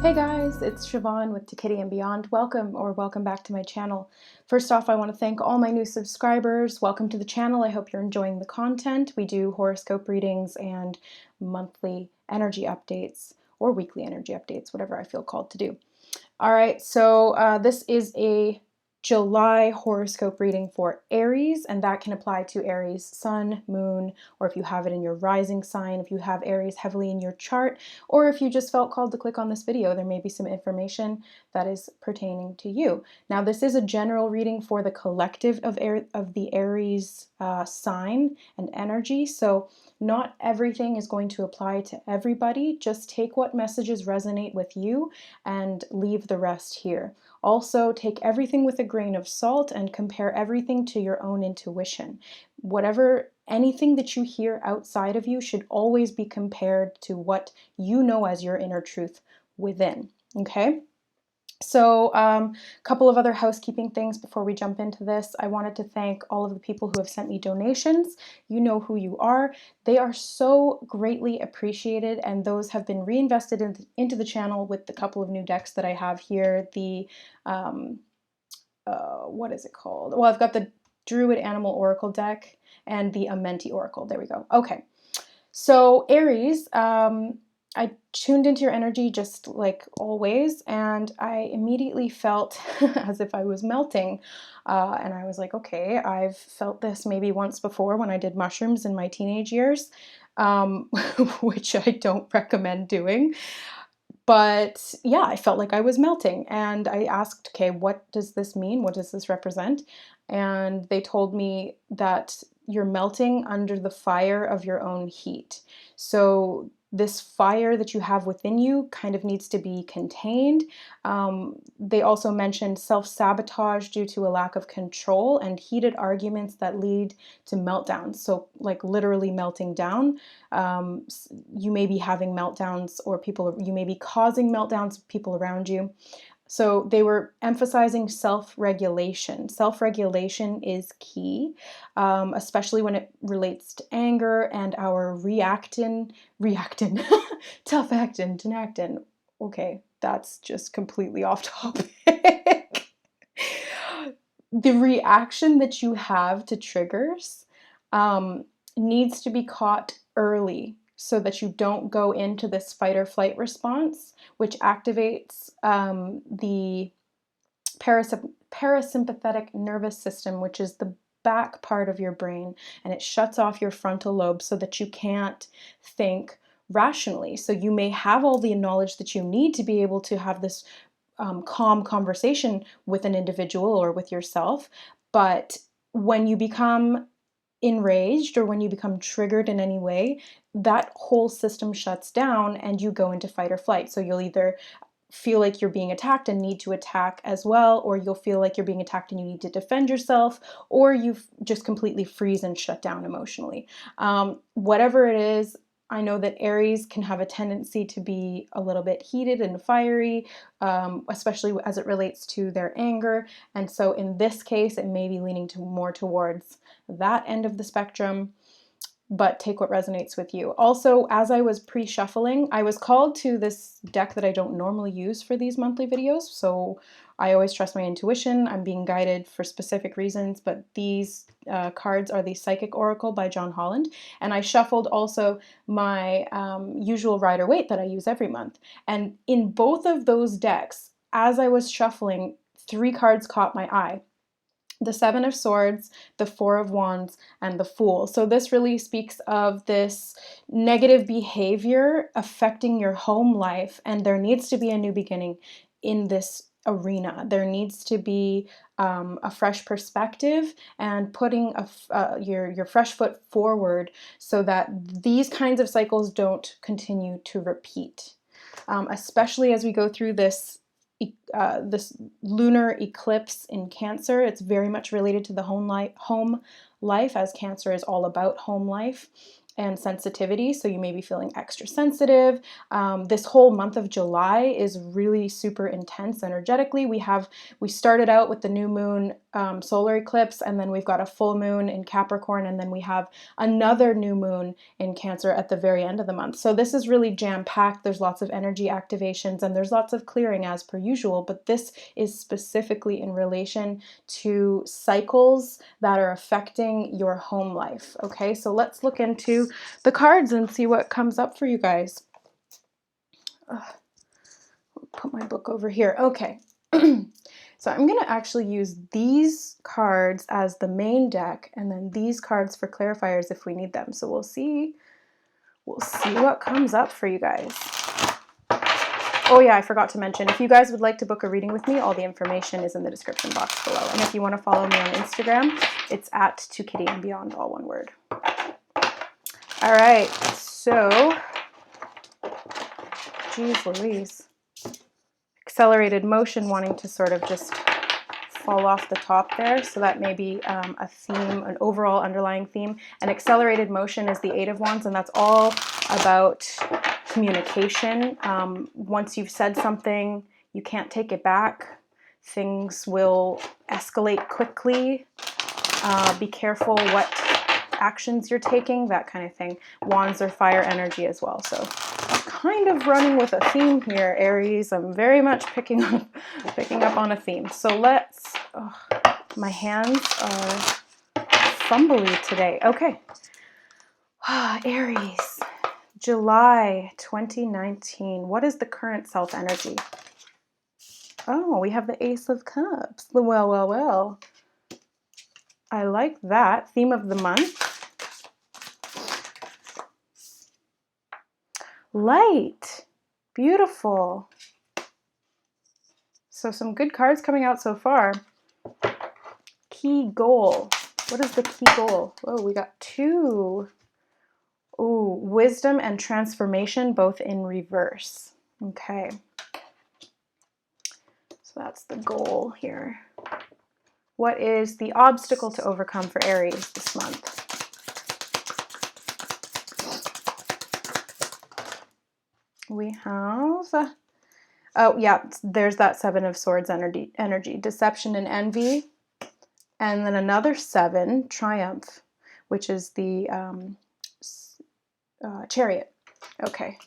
Hey guys, it's Siobhan with To Kitty and Beyond. Welcome back to my channel. First off, I want to thank all my new subscribers. Welcome to the channel. I hope you're enjoying the content. We do horoscope readings and monthly energy updates or weekly energy updates, whatever I feel called to do. All right, so this is a July horoscope reading for Aries, and that can apply to Aries sun, moon, or if you have it in your rising sign, if you have Aries heavily in your chart, or if you just felt called to click on this video, there may be some information that is pertaining to you. Now, this is a general reading for the collective of the Aries sign and energy, so not everything is going to apply to everybody. Just take what messages resonate with you and leave the rest here. Also, take everything with a grain of salt and compare everything to your own intuition. Anything that you hear outside of you should always be compared to what you know as your inner truth within, okay? So a couple of other housekeeping things before we jump into this. I wanted to thank all of the people who have sent me donations. You know who you are. They are so greatly appreciated, and those have been reinvested into the channel with the couple of new decks that I have here. The, what is it called? Well, I've got the Druid Animal Oracle deck and the Amenti Oracle. There we go. Okay. So Aries, I tuned into your energy just like always, and I immediately felt as if I was melting. And I was like, okay, I've felt this maybe once before when I did mushrooms in my teenage years, which I don't recommend doing. But yeah, I felt like I was melting, and I asked, okay, what does this mean? What does this represent? And they told me that you're melting under the fire of your own heat. So this fire that you have within you kind of needs to be contained. They also mentioned self-sabotage due to a lack of control and heated arguments that lead to meltdowns. So like literally melting down. You may be having meltdowns, or you may be causing meltdowns of people around you. So they were emphasizing self-regulation. Self-regulation is key, especially when it relates to anger and our tough actin, tenactin. Okay, that's just completely off topic. The reaction that you have to triggers needs to be caught early so that you don't go into this fight or flight response, which activates the parasympathetic nervous system, which is the back part of your brain, and it shuts off your frontal lobe so that you can't think rationally. So you may have all the knowledge that you need to be able to have this calm conversation with an individual or with yourself, but when you become enraged or when you become triggered in any way, that whole system shuts down and you go into fight or flight. So you'll either feel like you're being attacked and need to attack as well, or you'll feel like you're being attacked and you need to defend yourself, or you just completely freeze and shut down emotionally. Whatever it is, I know that Aries can have a tendency to be a little bit heated and fiery, especially as it relates to their anger. And so in this case, it may be leaning more towards that end of the spectrum, but take what resonates with you. Also, as I was pre-shuffling, I was called to this deck that I don't normally use for these monthly videos, so I always trust my intuition. I'm being guided for specific reasons, but these cards are the Psychic Oracle by John Holland, and I shuffled also my usual Rider-Waite that I use every month. And in both of those decks, as I was shuffling, 3 cards caught my eye: the Seven of Swords, the Four of Wands, and the Fool. So this really speaks of this negative behavior affecting your home life, and there needs to be a new beginning in this arena. There needs to be a fresh perspective and putting your fresh foot forward so that these kinds of cycles don't continue to repeat. Especially as we go through this lunar eclipse in Cancer. It's very much related to the home life, as Cancer is all about home life and sensitivity. So you may be feeling extra sensitive. This whole month of July is really super intense energetically. We started out with the new moon solar eclipse, and then we've got a full moon in Capricorn, and then we have another new moon in Cancer at the very end of the month. So this is really jam-packed. There's lots of energy activations and there's lots of clearing as per usual, but this is specifically in relation to cycles that are affecting your home life. Okay, so let's look into the cards and see what comes up for you guys. Put my book over here. Okay. So I'm going to actually use these cards as the main deck, and then these cards for clarifiers if we need them. So we'll see what comes up for you guys. Oh yeah, I forgot to mention, if you guys would like to book a reading with me, all the information is in the description box below. And if you want to follow me on Instagram, it's at @2kittyandbeyond, all one word. All right, so, geez Louise. Accelerated motion, wanting to sort of just fall off the top there. So that may be a theme, an overall underlying theme. And accelerated motion is the 8 of Wands, and that's all about communication. Once you've said something, you can't take it back. Things will escalate quickly. Be careful what actions you're taking, that kind of thing. Wands are fire energy as well. So kind of running with a theme here, Aries. I'm very much picking up on a theme. So let's, my hands are fumbly today. Okay. Aries, July 2019. What is the current self energy? Oh, we have the Ace of Cups. Well, well, well. I like that. Theme of the month. Light. Beautiful. So some good cards coming out so far. Key goal. What is the key goal? Oh, we got 2. Ooh, wisdom and transformation, both in reverse. Okay. So that's the goal here. What is the obstacle to overcome for Aries this month? We have, oh yeah, there's that 7 of Swords energy, deception and envy. And then another 7, triumph, which is the Chariot. Okay.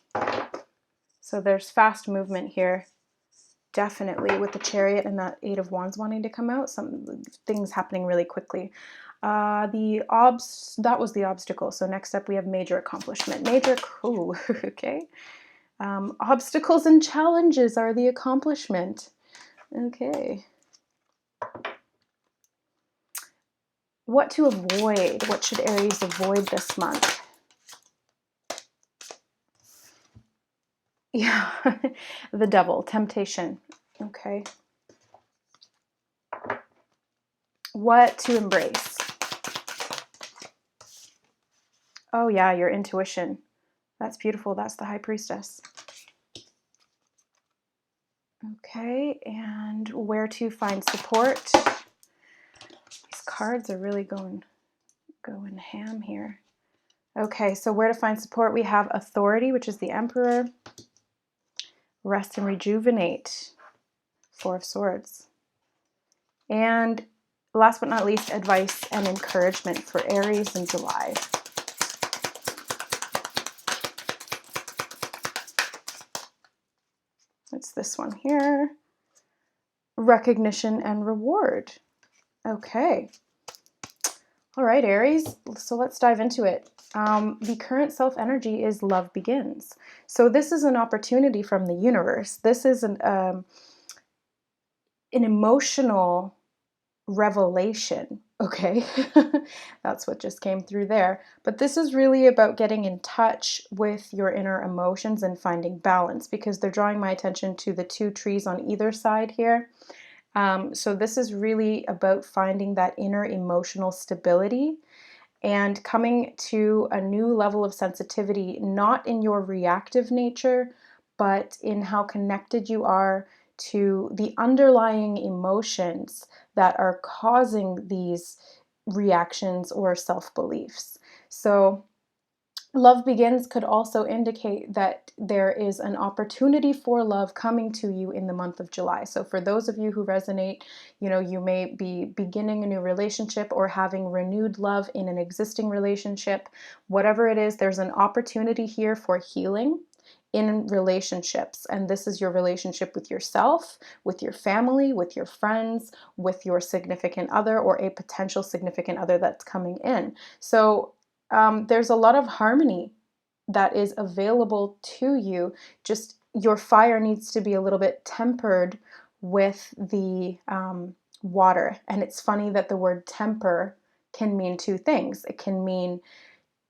So there's fast movement here. Definitely with the Chariot and that 8 of Wands wanting to come out. Some things happening really quickly. That was the obstacle. So next up we have major accomplishment. Ooh, okay. Obstacles and challenges are the accomplishment. Okay. What to avoid? What should Aries avoid this month? Yeah, the devil, temptation. Okay. What to embrace? Oh yeah, your intuition. That's beautiful. That's the High Priestess. Okay, and where to find support? These cards are really going ham here. Okay, so where to find support? We have authority, which is the Emperor. Rest and rejuvenate, 4 of Swords. And last but not least, advice and encouragement for Aries in July. It's this one here. Recognition and reward. Okay. All right, Aries. So let's dive into it. The current self-energy is love begins. So this is an opportunity from the universe. This is an emotional revelation. Okay. That's what just came through there. But this is really about getting in touch with your inner emotions and finding balance, because they're drawing my attention to the 2 trees on either side here. So this is really about finding that inner emotional stability and coming to a new level of sensitivity, not in your reactive nature, but in how connected you are to the underlying emotions that are causing these reactions or self-beliefs. So love begins could also indicate that there is an opportunity for love coming to you in the month of July. So for those of you who resonate, you may be beginning a new relationship or having renewed love in an existing relationship. Whatever it is, there's an opportunity here for healing in relationships. And this is your relationship with yourself, with your family, with your friends, with your significant other, or a potential significant other that's coming in. So there's a lot of harmony that is available to you. Just your fire needs to be a little bit tempered with the water. And it's funny that the word temper can mean two things. It can mean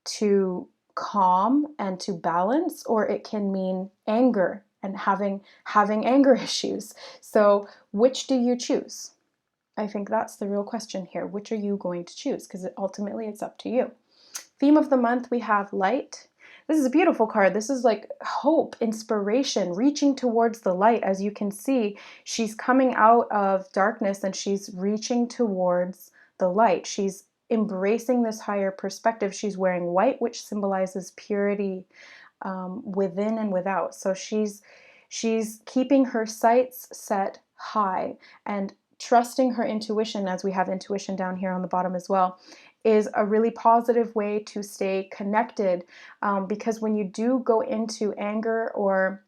to calm and to balance, or it can mean anger and having anger issues. So which do you choose? I think that's the real question here. Which are you going to choose? Because ultimately it's up to you. Theme of the month, we have light. This is a beautiful card. This is like hope, inspiration, reaching towards the light. As you can see, she's coming out of darkness and she's reaching towards the light. She's embracing this higher perspective. She's wearing white, which symbolizes purity within and without. So she's keeping her sights set high and trusting her intuition, as we have intuition down here on the bottom as well, is a really positive way to stay connected, because when you do go into anger or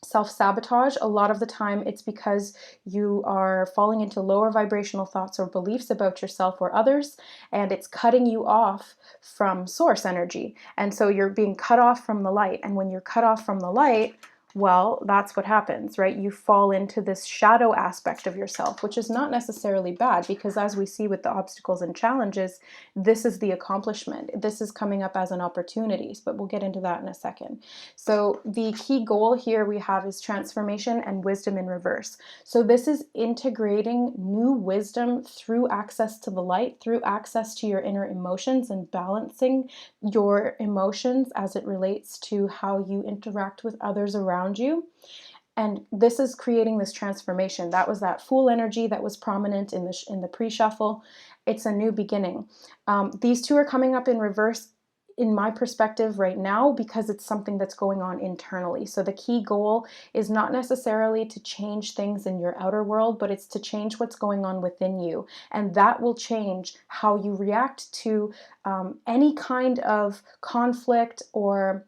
self-sabotage, a lot of the time it's because you are falling into lower vibrational thoughts or beliefs about yourself or others, and it's cutting you off from source energy. And so you're being cut off from the light. And when you're cut off from the light, well, that's what happens, right? You fall into this shadow aspect of yourself, which is not necessarily bad, because as we see with the obstacles and challenges, this is the accomplishment. This is coming up as an opportunity, but we'll get into that in a second. So the key goal here we have is transformation and wisdom in reverse. So this is integrating new wisdom through access to the light, through access to your inner emotions, and balancing your emotions as it relates to how you interact with others around you. And this is creating this transformation. That was that Fool energy that was prominent in the pre-shuffle. It's a new beginning. These two are coming up in reverse in my perspective right now because it's something that's going on internally. So the key goal is not necessarily to change things in your outer world, but it's to change what's going on within you. And that will change how you react to any kind of conflict or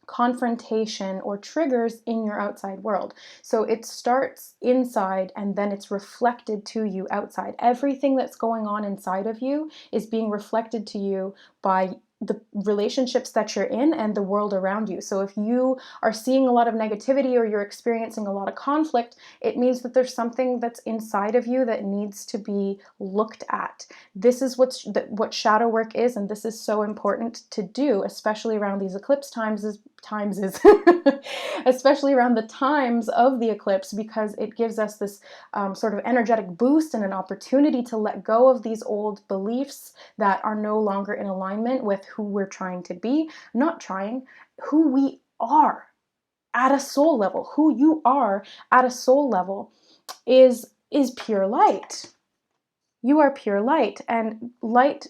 confrontation or triggers in your outside world. So it starts inside and then it's reflected to you outside. Everything that's going on inside of you is being reflected to you by the relationships that you're in and the world around you. So if you are seeing a lot of negativity or you're experiencing a lot of conflict, it means that there's something that's inside of you that needs to be looked at. This is what shadow work is, and this is so important to do, especially around these eclipse times especially around the times of the eclipse, because it gives us this sort of energetic boost and an opportunity to let go of these old beliefs that are no longer in alignment with who we're trying to be, who we are at a soul level. Who you are at a soul level is pure light. You are pure light, and light,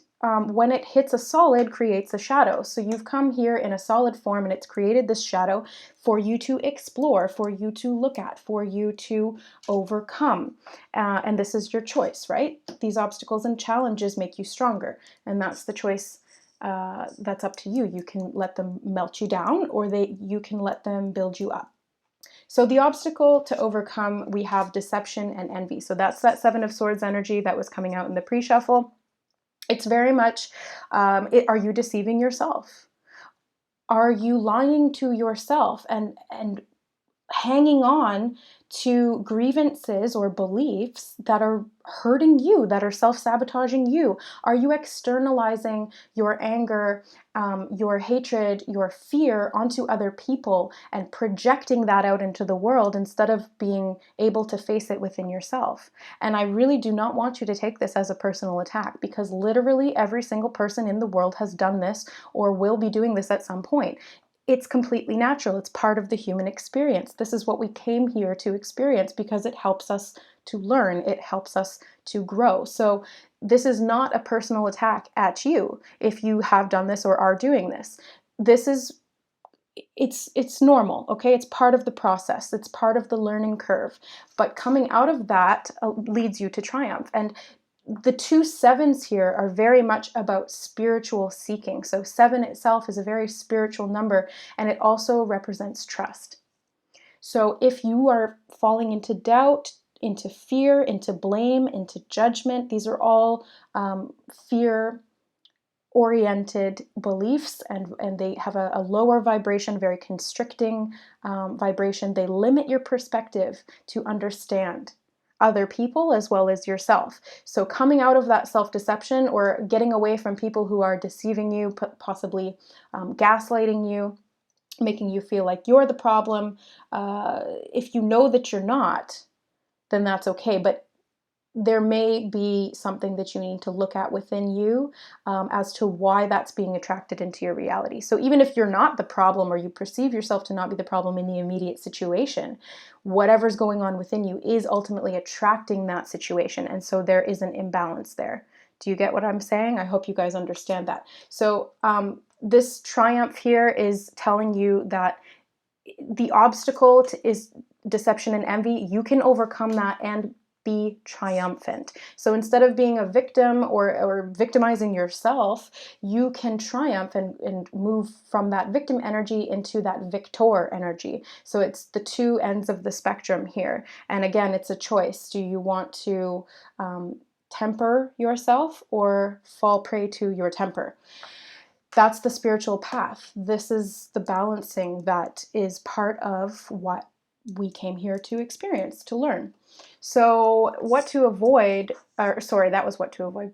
when it hits a solid, creates a shadow. So you've come here in a solid form and it's created this shadow for you to explore, for you to look at, for you to overcome. And this is your choice, right? These obstacles and challenges make you stronger, and that's the choice. That's up to you. You can let them melt you down, or you can let them build you up. So the obstacle to overcome, we have deception and envy. So that's that Seven of Swords energy that was coming out in the pre-shuffle. It's very much, are you deceiving yourself? Are you lying to yourself and hanging on to grievances or beliefs that are hurting you, that are self-sabotaging you? Are you externalizing your anger, your hatred, your fear onto other people and projecting that out into the world instead of being able to face it within yourself? And I really do not want you to take this as a personal attack, because literally every single person in the world has done this or will be doing this at some point. It's completely natural. It's part of the human experience. This is what we came here to experience because it helps us to learn. It helps us to grow. So this is not a personal attack at you if you have done this or are doing this. This is it's normal, okay? It's part of the process. It's part of the learning curve. But coming out of that leads you to triumph. And the 2 7s here are very much about spiritual seeking. So 7 itself is a very spiritual number, and it also represents trust. So if you are falling into doubt, into fear, into blame, into judgment, these are all fear oriented beliefs, and they have a lower vibration, very constricting vibration. They limit your perspective to understand other people as well as yourself. So coming out of that self-deception, or getting away from people who are deceiving you, possibly gaslighting you, making you feel like you're the problem. If you know that you're not, then that's okay. But there may be something that you need to look at within you as to why that's being attracted into your reality. So even if you're not the problem, or you perceive yourself to not be the problem in the immediate situation, whatever's going on within you is ultimately attracting that situation. And so there is an imbalance there. Do you get what I'm saying? I hope you guys understand that. So this triumph here is telling you that the obstacle is deception and envy. You can overcome that and be triumphant. So instead of being a victim or victimizing yourself, you can triumph and move from that victim energy into that victor energy. So it's the 2 ends of the spectrum here. And again, it's a choice. Do you want to temper yourself or fall prey to your temper? That's the spiritual path. This is the balancing that is part of what we came here to experience, to learn. So what to avoid, or sorry, that was what to avoid.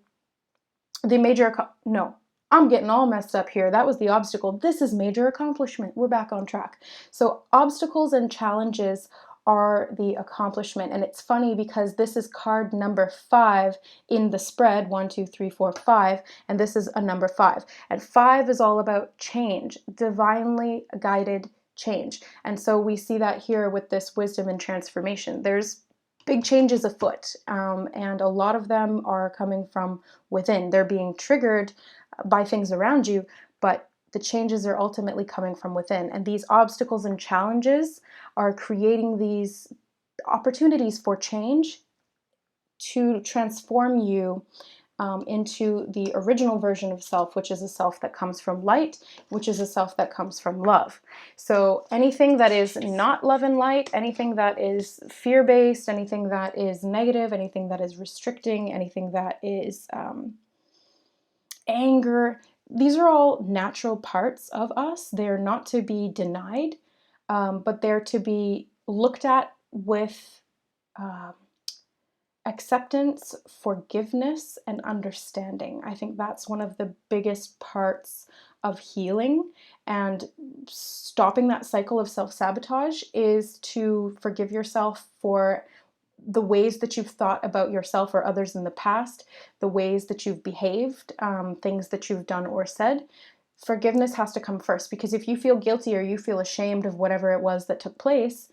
The major, no, I'm getting all messed up here. That was the obstacle. This is major accomplishment. We're back on track. So obstacles and challenges are the accomplishment. And it's funny because this is card number 5 in the spread, 1, 2, 3, 4, 5, and this is a number 5. And 5 is all about change, divinely guided change. And so we see that here with this wisdom and transformation. There's big changes afoot, and a lot of them are coming from within. They're being triggered by things around you, but the changes are ultimately coming from within. And these obstacles and challenges are creating these opportunities for change to transform you into the original version of self, which is a self that comes from light, which is a self that comes from love. So anything that is not love and light, anything that is fear-based, anything that is negative, anything that is restricting, anything that is anger, these are all natural parts of us. They're not to be denied, but they're to be looked at with acceptance, forgiveness, and understanding. I think that's one of the biggest parts of healing and stopping that cycle of self-sabotage, is to forgive yourself for the ways that you've thought about yourself or others in the past, the ways that you've behaved, things that you've done or said. Forgiveness has to come first, because if you feel guilty or you feel ashamed of whatever it was that took place,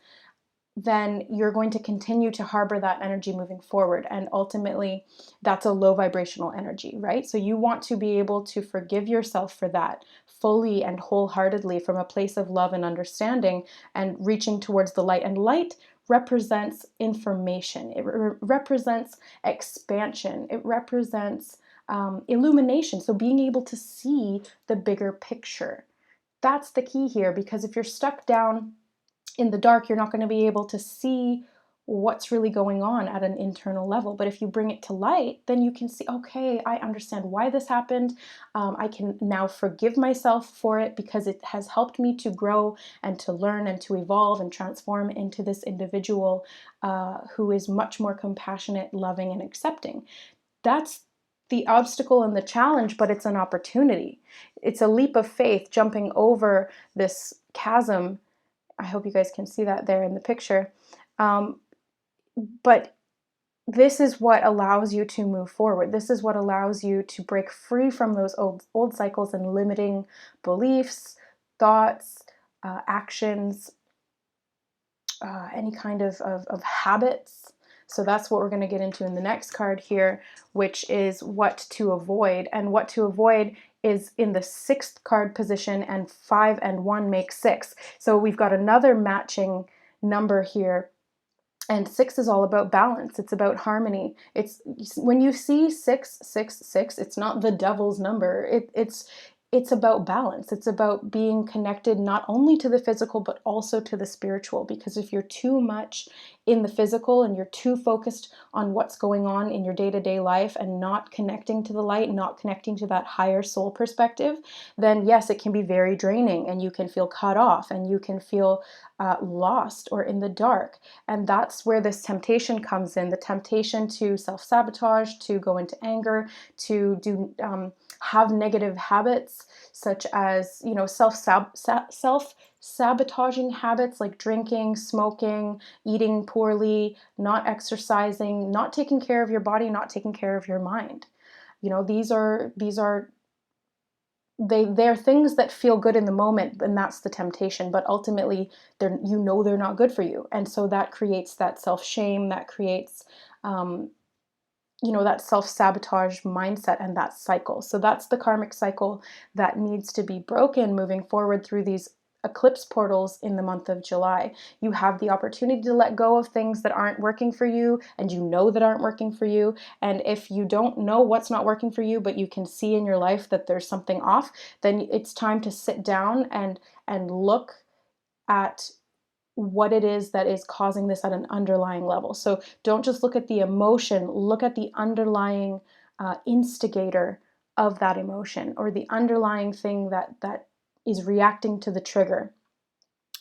then you're going to continue to harbor that energy moving forward. And ultimately, that's a low vibrational energy, right? So you want to be able to forgive yourself for that fully and wholeheartedly from a place of love and understanding, and reaching towards the light. And light represents information. It represents expansion. It represents illumination. So being able to see the bigger picture. That's the key here, because if you're stuck down in the dark, you're not going to be able to see what's really going on at an internal level. But if you bring it to light, then you can see, okay, I understand why this happened. I can now forgive myself for it, because it has helped me to grow and to learn and to evolve and transform into this individual who is much more compassionate, loving, and accepting. That's the obstacle and the challenge, but it's an opportunity. It's a leap of faith, jumping over this chasm. I hope you guys can see that there in the picture. But this is what allows you to move forward. This is what allows you to break free from those old cycles and limiting beliefs, thoughts, actions, any kind of habits So that's what we're going to get into in the next card here, which is what to avoid. And what to avoid is in the 6th card position, and 5 and 1 make 6. So we've got another matching number here. And 6 is all about balance. It's about harmony. It's when you see 666, it's not the devil's number. It's about balance. It's about being connected not only to the physical, but also to the spiritual. Because if you're too much in the physical and you're too focused on what's going on in your day-to-day life and not connecting to the light, not connecting to that higher soul perspective, then yes, it can be very draining, and you can feel cut off, and you can feel lost or in the dark. And that's where this temptation comes in, the temptation to self-sabotage, to go into anger, to do have negative habits, such as, you know, self-sabotaging habits like drinking, smoking, eating poorly, not exercising, not taking care of your body, not taking care of your mind. You know, they're things that feel good in the moment, and that's the temptation, but ultimately they're not good for you. And so that creates that self-shame, that creates that self-sabotage mindset and that cycle. So that's the karmic cycle that needs to be broken moving forward through these eclipse portals in the month of July. You have the opportunity to let go of things that aren't working for you, and you know that aren't working for you. And if you don't know what's not working for you, but you can see in your life that there's something off, then it's time to sit down and look at what it is that is causing this at an underlying level. So don't just look at the emotion, look at the underlying instigator of that emotion, or the underlying thing that is reacting to the trigger.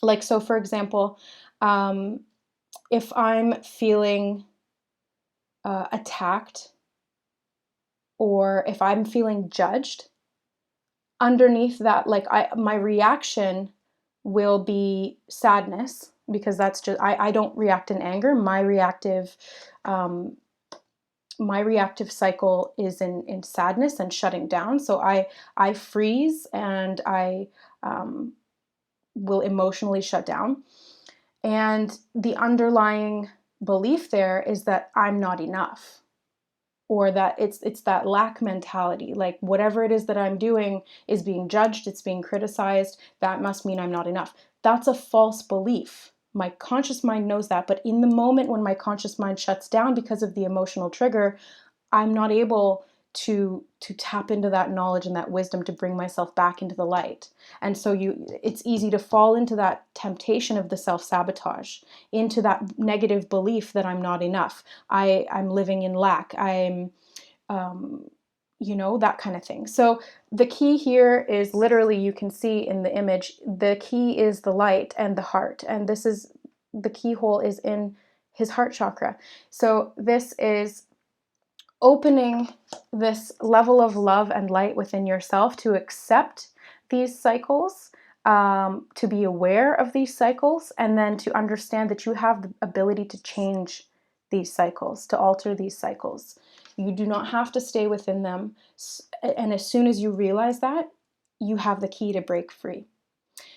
Like, so for example, if I'm feeling attacked, or if I'm feeling judged, underneath that, like my reaction will be sadness, because that's just, I don't react in anger. My reactive cycle is in sadness and shutting down. So I freeze, and I will emotionally shut down. And the underlying belief there is that I'm not enough, or that it's that lack mentality. Like, whatever it is that I'm doing is being judged, it's being criticized, that must mean I'm not enough. That's a false belief. My conscious mind knows that, but in the moment when my conscious mind shuts down because of the emotional trigger, I'm not able to tap into that knowledge and that wisdom to bring myself back into the light. And so it's easy to fall into that temptation of the self-sabotage, into that negative belief that I'm not enough. I'm living in lack. I'm that kind of thing. So the key here is literally, you can see in the image, the key is the light and the heart. And this is, the keyhole is in his heart chakra. So this is opening this level of love and light within yourself to accept these cycles, to be aware of these cycles, and then to understand that you have the ability to change these cycles, to alter these cycles. You do not have to stay within them. And as soon as you realize that, you have the key to break free.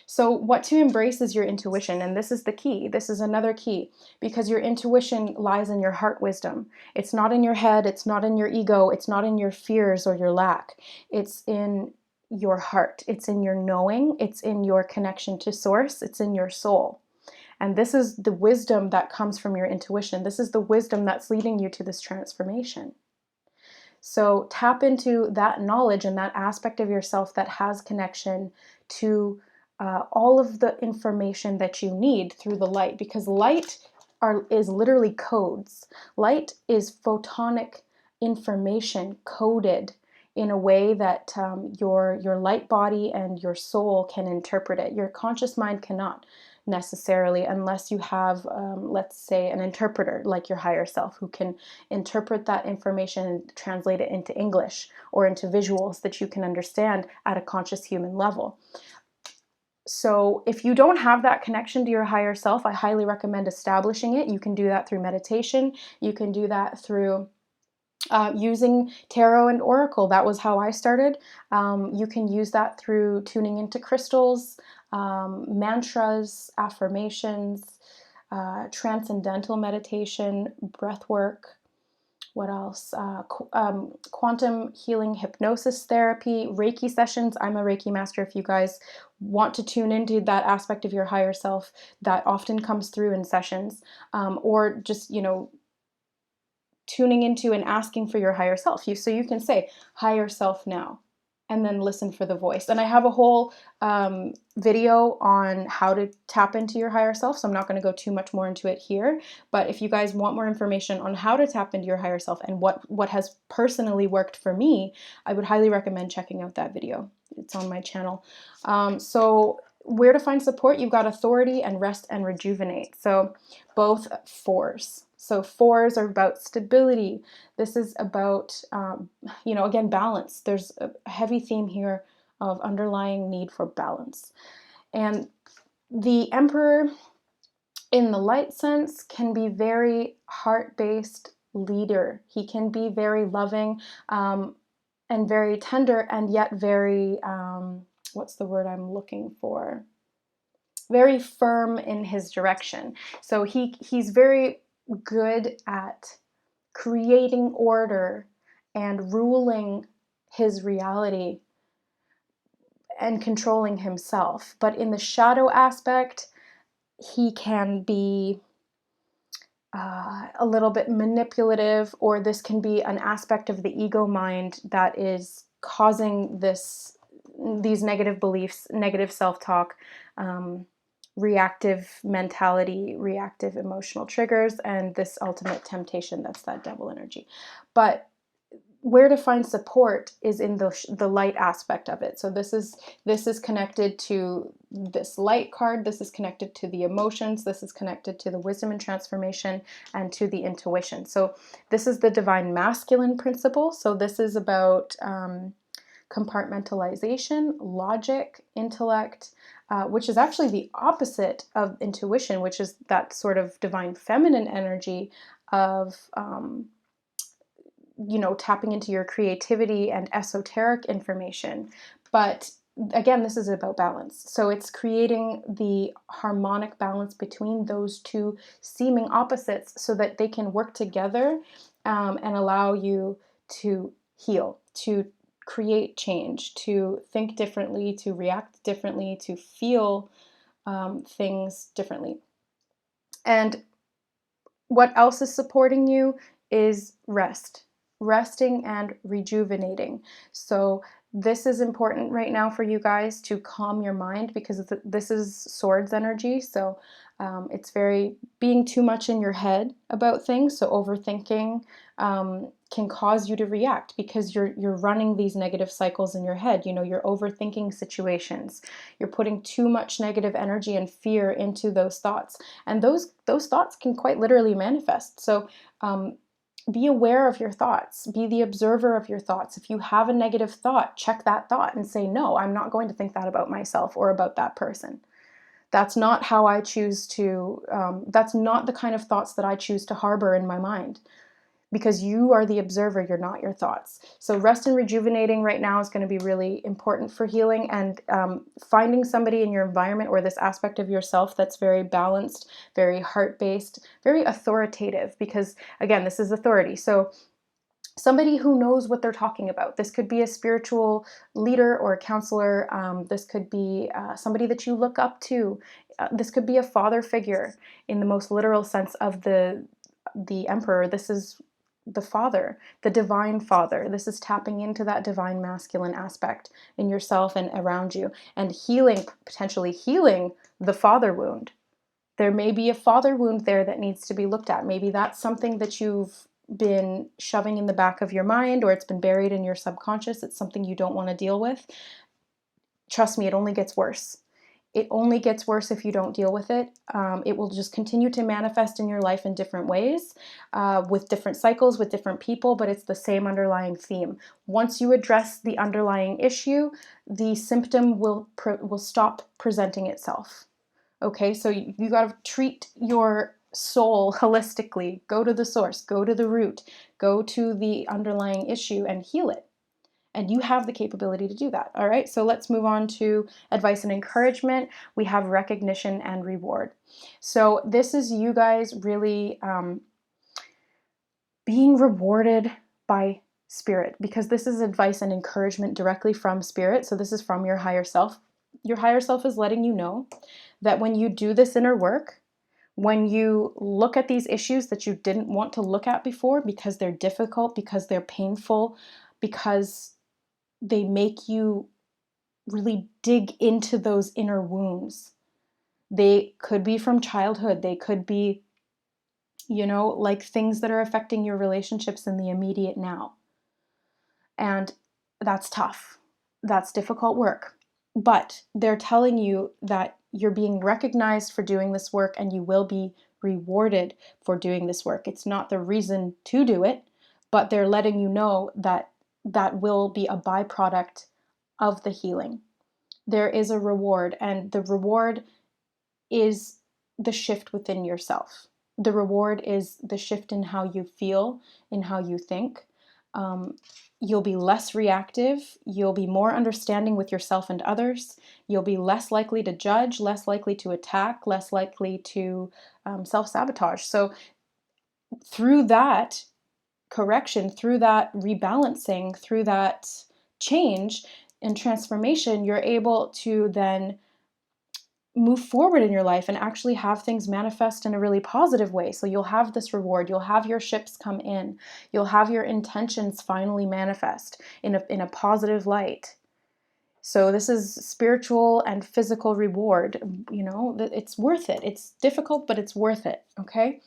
So what to embrace is your intuition, and this is the key. This is another key, because your intuition lies in your heart wisdom. It's not in your head, it's not in your ego, it's not in your fears or your lack. It's in your heart, it's in your knowing, it's in your connection to source, it's in your soul. And this is the wisdom that comes from your intuition. This is the wisdom that's leading you to this transformation. So tap into that knowledge and that aspect of yourself that has connection to all of the information that you need through the light, because light is literally codes. Light is photonic information coded in a way that your light body and your soul can interpret it. Your conscious mind cannot necessarily, unless you have, let's say, an interpreter like your higher self, who can interpret that information and translate it into English or into visuals that you can understand at a conscious human level. So if you don't have that connection to your higher self, I highly recommend establishing it. You can do that through meditation. You can do that through using tarot and oracle. That was how I started. You can use that through tuning into crystals, mantras, affirmations, transcendental meditation, breath work. What else? Quantum healing, hypnosis therapy, Reiki sessions. I'm a Reiki master. If you guys want to tune into that aspect of your higher self, that often comes through in sessions, or just, tuning into and asking for your higher self. So you can say, higher self now, and then listen for the voice. And I have a whole video on how to tap into your higher self, so I'm not going to go too much more into it here. But if you guys want more information on how to tap into your higher self and what has personally worked for me, I would highly recommend checking out that video. It's on my channel. So where to find support? You've got authority and rest and rejuvenate. So both fours. So fours are about stability. This is about, again, balance. There's a heavy theme here of underlying need for balance. And the Emperor, in the light sense, can be very heart-based leader. He can be very loving and very tender, and yet very, what's the word I'm looking for? Very firm in his direction. So he's very good at creating order and ruling his reality and controlling himself. But in the shadow aspect, he can be a little bit manipulative, or this can be an aspect of the ego mind that is causing these negative beliefs, negative self-talk, reactive mentality, reactive emotional triggers, and this ultimate temptation, that's that devil energy. But where to find support is in the light aspect of it. So this is connected to this light card, this is connected to the emotions, this is connected to the wisdom and transformation, and to the intuition. So this is the divine masculine principle. So this is about compartmentalization, logic, intellect, which is actually the opposite of intuition, which is that sort of divine feminine energy of, tapping into your creativity and esoteric information. But again, this is about balance. So it's creating the harmonic balance between those two seeming opposites so that they can work together and allow you to heal, to create change, to think differently, to react differently, to feel things differently. And what else is supporting you is resting and rejuvenating. So this is important right now for you guys to calm your mind, because this is swords energy. So it's very being too much in your head about things. So overthinking can cause you to react because you're running these negative cycles in your head. You're overthinking situations. You're putting too much negative energy and fear into those thoughts, and those thoughts can quite literally manifest. So be aware of your thoughts. Be the observer of your thoughts. If you have a negative thought, check that thought and say, no, I'm not going to think that about myself or about that person. That's not how I choose to, that's not the kind of thoughts that I choose to harbor in my mind, because you are the observer, you're not your thoughts. So rest and rejuvenating right now is going to be really important for healing, and finding somebody in your environment or this aspect of yourself that's very balanced, very heart-based, very authoritative, because again, this is authority. So somebody who knows what they're talking about. This could be a spiritual leader or a counselor. This could be somebody that you look up to. This could be a father figure in the most literal sense of the emperor. This is the father, the divine father. This is tapping into that divine masculine aspect in yourself and around you, and healing, potentially healing the father wound. There may be a father wound there that needs to be looked at. Maybe that's something that you've been shoving in the back of your mind, or it's been buried in your subconscious. It's something you don't want to deal with. Trust me, it only gets worse. It only gets worse if you don't deal with it. It will just continue to manifest in your life in different ways, with different cycles, with different people, but it's the same underlying theme. Once you address the underlying issue, the symptom will stop presenting itself. Okay, so you got to treat your soul holistically. Go to the source, go to the root, go to the underlying issue and heal it. And you have the capability to do that. All right, so let's move on to advice and encouragement. We have recognition and reward. So this is you guys really being rewarded by spirit, because this is advice and encouragement directly from spirit. So this is from your higher self. Your higher self is letting you know that when you do this inner work, when you look at these issues that you didn't want to look at before because they're difficult, because they're painful, because they make you really dig into those inner wounds. They could be from childhood. They could be, like things that are affecting your relationships in the immediate now. And that's tough. That's difficult work. But they're telling you that you're being recognized for doing this work and you will be rewarded for doing this work. It's not the reason to do it, but they're letting you know that that will be a byproduct of the healing. There is a reward, and the reward is the shift within yourself. The reward is the shift in how you feel, in how you think. You'll be less reactive. You'll be more understanding with yourself and others. You'll be less likely to judge, less likely to attack, less likely to self-sabotage. So through that correction, through that rebalancing, through that change and transformation, you're able to then move forward in your life and actually have things manifest in a really positive way. So you'll have this reward, you'll have your ships come in, you'll have your intentions finally manifest in a positive light. So this is spiritual and physical reward. It's worth it. It's difficult, but it's worth it. Okay.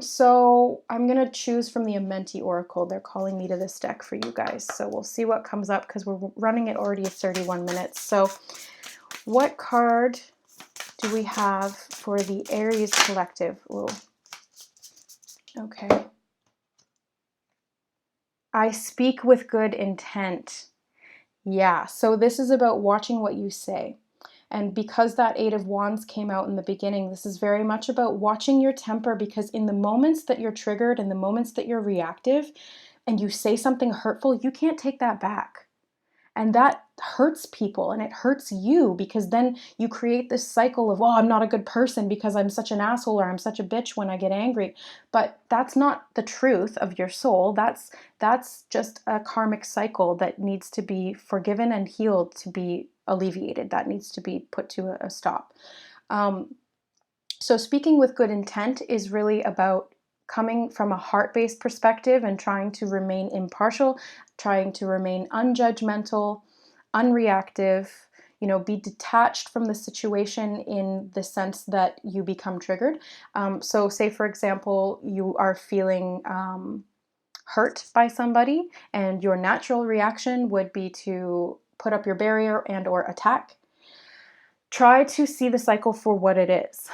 So I'm going to choose from the Amenti Oracle. They're calling me to this deck for you guys. So we'll see what comes up because we're running it already 31 minutes. So what card do we have for the Aries collective? Ooh. Okay. I speak with good intent. Yeah, so this is about watching what you say. And because that Eight of Wands came out in the beginning, this is very much about watching your temper, because in the moments that you're triggered, in the moments that you're reactive, and you say something hurtful, you can't take that back. And that hurts people and it hurts you, because then you create this cycle of, I'm not a good person because I'm such an asshole or I'm such a bitch when I get angry. But that's not the truth of your soul. That's just a karmic cycle that needs to be forgiven and healed, to be alleviated. That needs to be put to a stop. So speaking with good intent is really about coming from a heart-based perspective and trying to remain impartial, trying to remain unjudgmental, unreactive, be detached from the situation in the sense that you become triggered. So say, for example, you are feeling hurt by somebody and your natural reaction would be to put up your barrier and or attack. Try to see the cycle for what it is.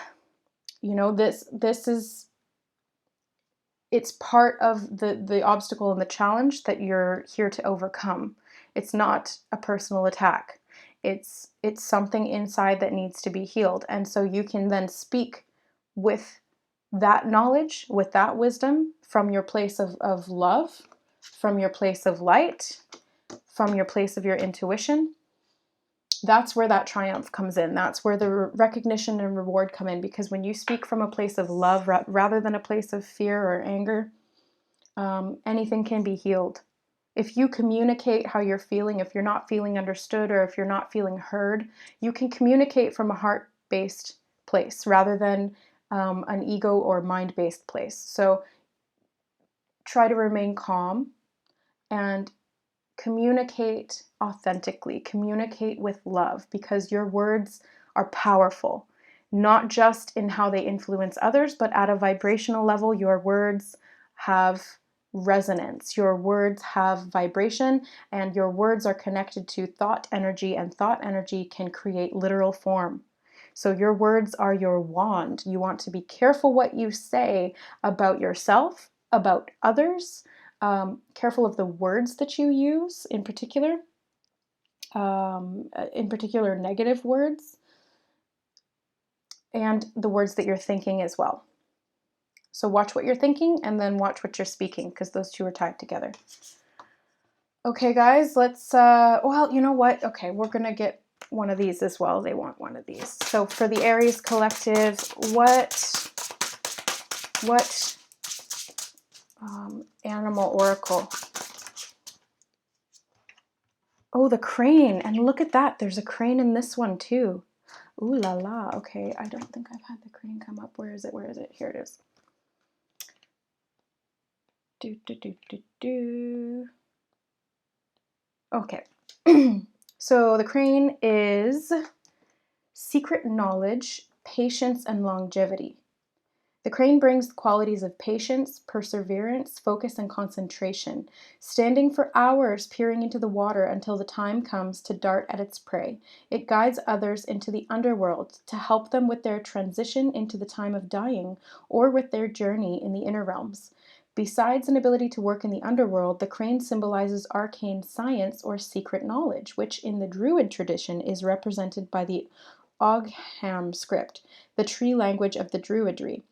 This is, it's part of the obstacle and the challenge that you're here to overcome. It's not a personal attack. It's something inside that needs to be healed. And so you can then speak with that knowledge, with that wisdom, from your place of love, from your place of light, from your place of your intuition. That's where that triumph comes in. That's where the recognition and reward come in, because when you speak from a place of love rather than a place of fear or anger, anything can be healed. If you communicate how you're feeling, if you're not feeling understood or if you're not feeling heard, you can communicate from a heart-based place rather than an ego or mind-based place. So try to remain calm and communicate authentically, communicate with love, because your words are powerful, not just in how they influence others, but at a vibrational level, your words have resonance, your words have vibration, and your words are connected to thought energy, and thought energy can create literal form. So your words are your wand. You want to be careful what you say about yourself, about others, careful of the words that you use in particular negative words, and the words that you're thinking as well. So watch what you're thinking and then watch what you're speaking, because those two are tied together. Okay, guys, let's, well, you know what? Okay, we're going to get one of these as well. They want one of these. So for the Aries collective, what animal oracle? Oh, the crane. And look at that. There's a crane in this one too. Ooh la la. Okay, I don't think I've had the crane come up. Where is it? Where is it? Here it is. Do, do, do, do, do. Okay. So the crane is secret knowledge, patience, and longevity. The crane brings the qualities of patience, perseverance, focus, and concentration, standing for hours peering into the water until the time comes to dart at its prey. It guides others into the underworld to help them with their transition into the time of dying or with their journey in the inner realms. Besides an ability to work in the underworld, the crane symbolizes arcane science or secret knowledge, which in the Druid tradition is represented by the Ogham script, the tree language of the Druidry.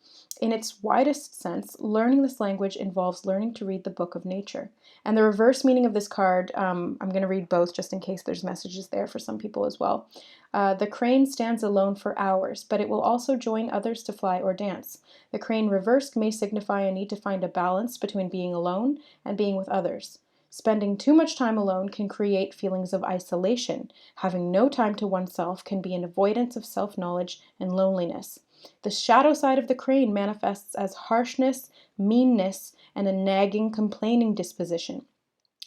In its widest sense, learning this language involves learning to read the book of nature. And the reverse meaning of this card, I'm going to read both just in case there's messages there for some people as well. The crane stands alone for hours, but it will also join others to fly or dance. The crane reversed may signify a need to find a balance between being alone and being with others. Spending too much time alone can create feelings of isolation. Having no time to oneself can be an avoidance of self-knowledge and loneliness. The shadow side of the crane manifests as harshness, meanness, and a nagging, complaining disposition.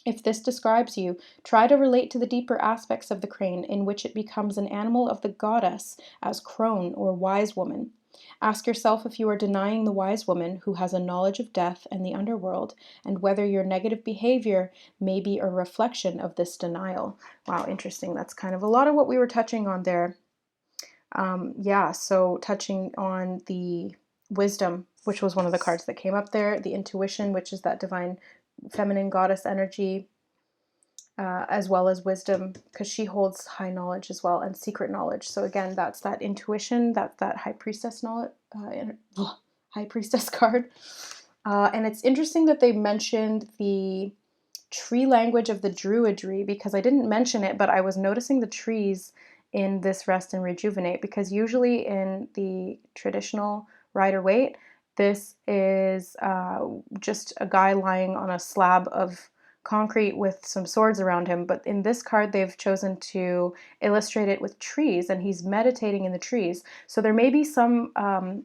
If this describes you, try to relate to the deeper aspects of the crane in which it becomes an animal of the goddess as crone or wise woman. Ask yourself if you are denying the wise woman who has a knowledge of death and the underworld, and whether your negative behavior may be a reflection of this denial. Wow, interesting. That's kind of a lot of what we were touching on there. Yeah, so touching on the wisdom, which was one of the cards that came up there, the intuition, which is that divine feminine goddess energy, as well as wisdom, because she holds high knowledge as well and secret knowledge. So again, that's that intuition, that's that high priestess knowledge, high priestess card. And it's interesting that they mentioned the tree language of the Druidry, because I didn't mention it, but I was noticing the trees in this Rest and Rejuvenate, because usually in the traditional Rider-Waite, this is just a guy lying on a slab of concrete with some swords around him, but in this card they've chosen to illustrate it with trees, and he's meditating in the trees. So there may be some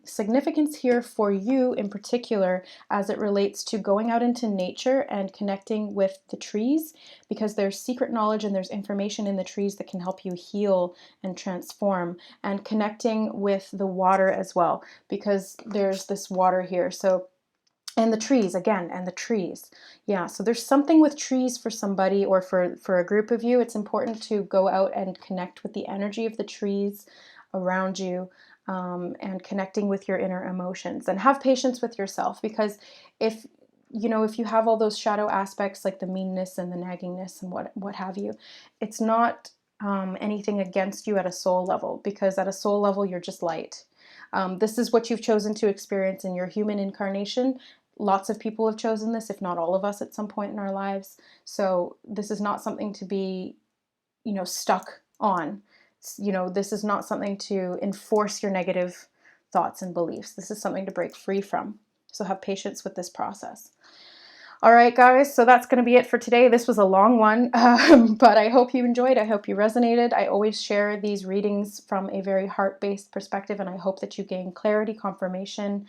significance here for you in particular as it relates to going out into nature and connecting with the trees, because there's secret knowledge and there's information in the trees that can help you heal and transform, and connecting with the water as well, because there's this water here. So, and the trees again, and the trees. Yeah, so there's something with trees for somebody, or for a group of you. It's important to go out and connect with the energy of the trees around you, and connecting with your inner emotions, and have patience with yourself, because if if you have all those shadow aspects like the meanness and the naggingness and what have you, it's not anything against you at a soul level, because at a soul level you're just light. This is what you've chosen to experience in your human incarnation. Lots of people have chosen this, if not all of us, at some point in our lives. So this is not something to be, stuck on. This is not something to enforce your negative thoughts and beliefs. This is something to break free from. So have patience with this process. All right, guys, so that's going to be it for today. This was a long one, but I hope you enjoyed. I hope you resonated. I always share these readings from a very heart-based perspective, and I hope that you gain clarity, confirmation,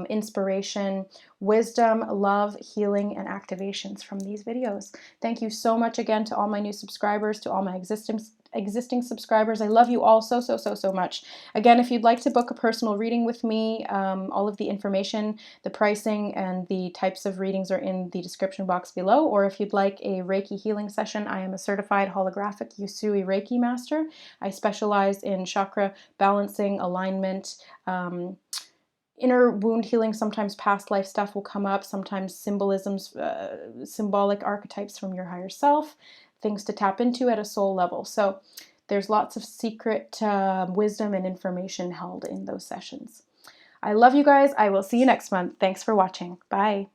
inspiration, wisdom, love, healing, and activations from these videos. Thank you so much again to all my new subscribers, to all my existing subscribers. I love you all so, so, so, so much. Again, if you'd like to book a personal reading with me, all of the information, the pricing, and the types of readings are in the description box below. Or if you'd like a Reiki healing session, I am a certified holographic Usui Reiki master. I specialize in chakra balancing, alignment, inner wound healing. Sometimes past life stuff will come up, sometimes symbolisms, symbolic archetypes from your higher self, things to tap into at a soul level. So there's lots of secret wisdom and information held in those sessions. I love you guys. I will see you next month. Thanks for watching. Bye.